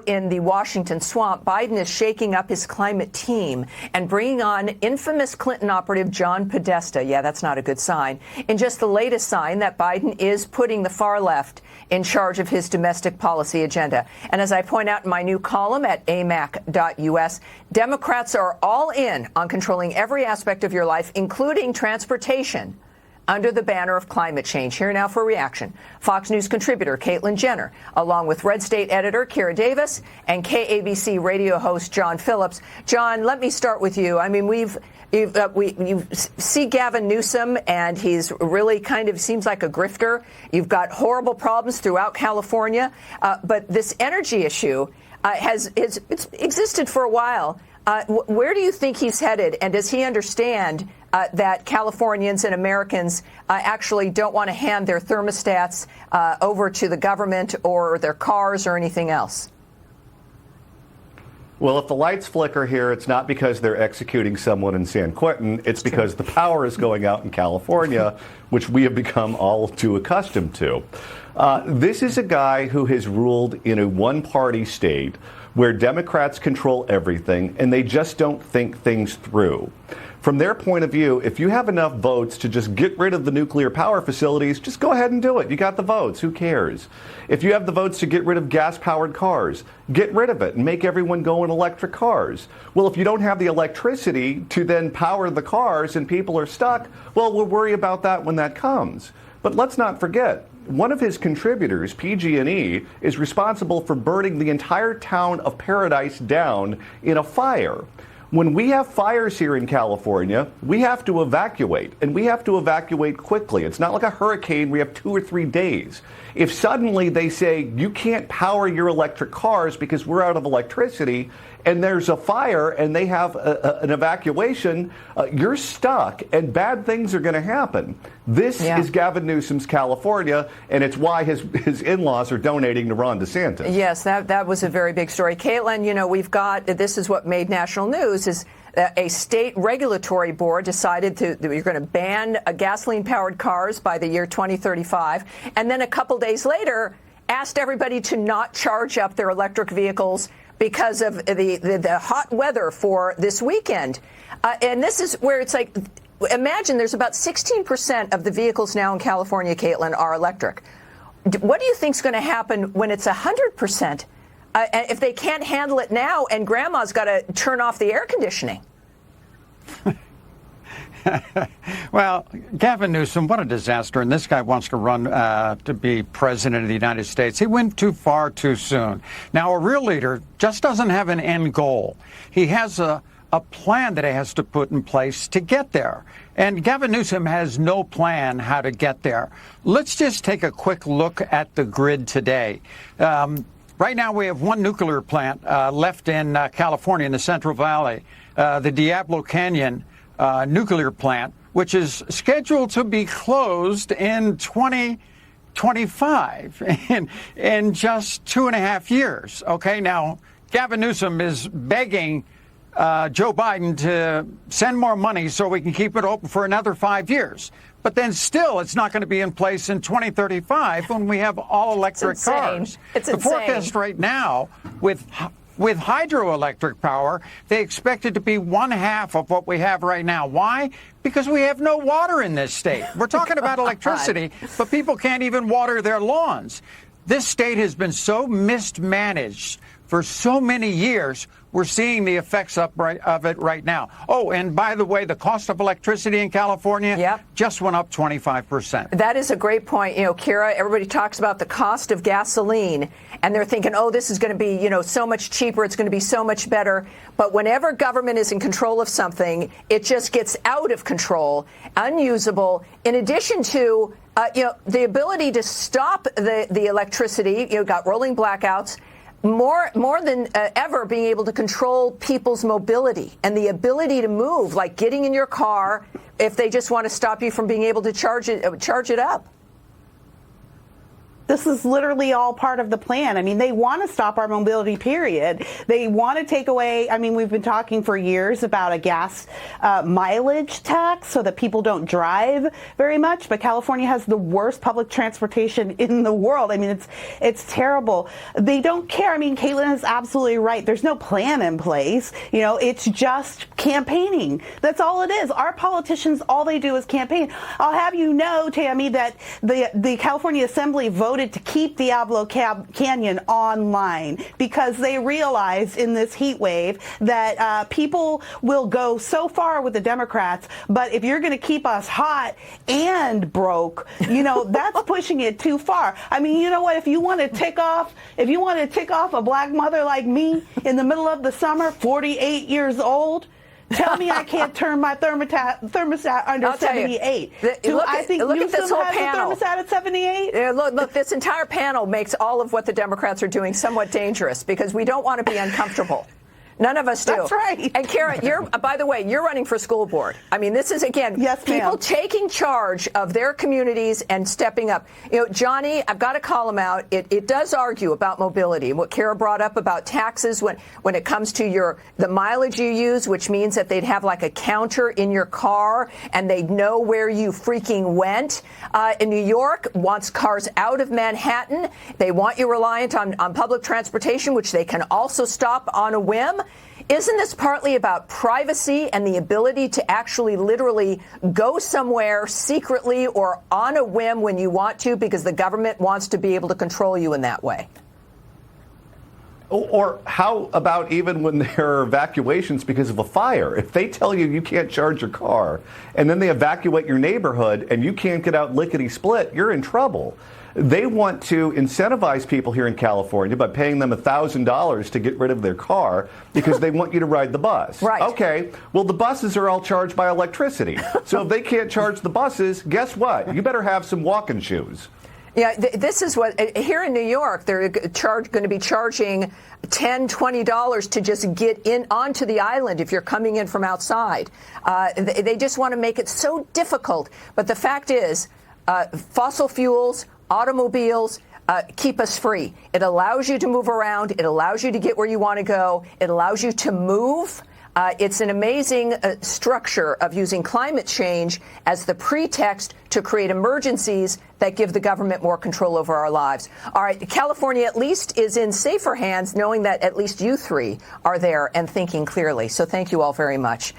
in the Washington swamp, Biden is shaking up his climate team and bringing on infamous Clinton operative John Podesta. Yeah, that's not a good sign. In just the latest sign that Biden is putting the far left in charge of his domestic policy agenda. And as I point out in my new column at amac.us, Democrats are all in on controlling every aspect of your life, including transportation, under the banner of climate change. Here now for reaction, Fox News contributor Caitlyn Jenner, along with Red State editor Kira Davis and KABC radio host John Phillips. John, let me start with you. I mean, you see Gavin Newsom, and he's really kind of seems like a grifter. You've got horrible problems throughout California, but this energy issue it's existed for a while. Where do you think he's headed, and does he understand that Californians and Americans actually don't want to hand their thermostats over to the government or their cars or anything else? Well, if the lights flicker here, it's not because they're executing someone in San Quentin. It's because the power is going out in California, which we have become all too accustomed to. This is a guy who has ruled in a one-party state where Democrats control everything, and they just don't think things through. From their point of view, if you have enough votes to just get rid of the nuclear power facilities, just go ahead and do it. You got the votes. Who cares? If you have the votes to get rid of gas-powered cars, get rid of it and make everyone go in electric cars. Well, if you don't have the electricity to then power the cars and people are stuck, well, we'll worry about that when that comes. But let's not forget, one of his contributors, PG&E, is responsible for burning the entire town of Paradise down in a fire. When we have fires here in California, we have to evacuate, and we have to evacuate quickly. It's not like a hurricane. We have 2 or 3 days. If suddenly they say you can't power your electric cars because we're out of electricity, and there's a fire and they have an evacuation, you're stuck and bad things are going to happen. This is Gavin Newsom's California, and it's why his in-laws are donating to Ron DeSantis. Yes, that was a very big story. Caitlin, you know, we've got, this is what made national news, is a state regulatory board decided that you're going to ban gasoline-powered cars by the year 2035, and then a couple days later asked everybody to not charge up their electric vehicles because of the hot weather for this weekend. And this is where it's like, imagine there's about 16% of the vehicles now in California, Caitlin, are electric. What do you think is going to happen when it's 100%? If they can't handle it now and grandma's got to turn off the air conditioning? Well, Gavin Newsom, what a disaster. And this guy wants to run to be president of the United States. He went too far too soon. Now, a real leader just doesn't have an end goal. He has a plan that he has to put in place to get there. And Gavin Newsom has no plan how to get there. Let's just take a quick look at the grid today. Right now, we have one nuclear plant left in California in the Central Valley, the Diablo Canyon nuclear plant, which is scheduled to be closed in 2025 in just 2.5 years. Okay, now Gavin Newsom is begging Joe Biden to send more money so we can keep it open for another 5 years. But then still, it's not going to be in place in 2035 when we have all electric cars. It's the forecast right now with hydroelectric power, they expect it to be 1/2 of what we have right now. Why? Because we have no water in this state. We're talking about electricity, but people can't even water their lawns. This state has been so mismanaged for so many years. We're seeing the effects of it right now. Oh, and by the way, the cost of electricity in California just went up 25%. That is a great point. You know, Kira, everybody talks about the cost of gasoline, and they're thinking, oh, this is going to be, so much cheaper. It's going to be so much better. But whenever government is in control of something, it just gets out of control, unusable. In addition to, the ability to stop the electricity, got rolling blackouts. More than ever being able to control people's mobility and the ability to move, like getting in your car if they just want to stop you from being able to charge it up. This is literally all part of the plan. I mean, they want to stop our mobility, period. They want to take away, I mean, we've been talking for years about a gas mileage tax so that people don't drive very much, but California has the worst public transportation in the world. I mean, it's terrible. They don't care. I mean, Caitlin is absolutely right. There's no plan in place. You know, it's just campaigning. That's all it is. Our politicians, all they do is campaign. I'll have you know, Tammy, that the California Assembly voted to keep Diablo Canyon online because they realized in this heat wave that people will go so far with the Democrats, but if you're going to keep us hot and broke, you know, that's pushing it too far. I mean, you know what? If you want to tick off a black mother like me in the middle of the summer, 48 years old, tell me I can't turn my thermostat under 78. I think look Newsom at this whole has panel. a thermostat at 78. Yeah, look, this entire panel makes all of what the Democrats are doing somewhat dangerous because we don't want to be uncomfortable. None of us do. That's right. And Kara, by the way, you're running for school board. I mean, this is, again, yes, people taking charge of their communities and stepping up. You know, Johnny, I've got to call him out. It does argue about mobility and what Kara brought up about taxes when it comes to the mileage you use, which means that they'd have like a counter in your car and they'd know where you freaking went. In New York, wants cars out of Manhattan. They want you reliant on public transportation, which they can also stop on a whim. Isn't this partly about privacy and the ability to actually literally go somewhere secretly or on a whim when you want to because the government wants to be able to control you in that way? Or how about even when there are evacuations because of a fire? If they tell you can't charge your car and then they evacuate your neighborhood and you can't get out lickety-split, you're in trouble. They want to incentivize people here in California by paying them $1,000 to get rid of their car because they want you to ride the bus. Right. Okay, well, the buses are all charged by electricity. So if they can't charge the buses, guess what? You better have some walking shoes. Yeah, this is what, here in New York, they're going to be charging $10, $20 to just get in onto the island if you're coming in from outside. They just want to make it so difficult. But the fact is, fossil fuels, automobiles, keep us free. It allows you to move around. It allows you to get where you want to go. It allows you to move. It's an amazing structure of using climate change as the pretext to create emergencies that give the government more control over our lives. All right, California at least is in safer hands knowing that at least you three are there and thinking clearly. So thank you all very much.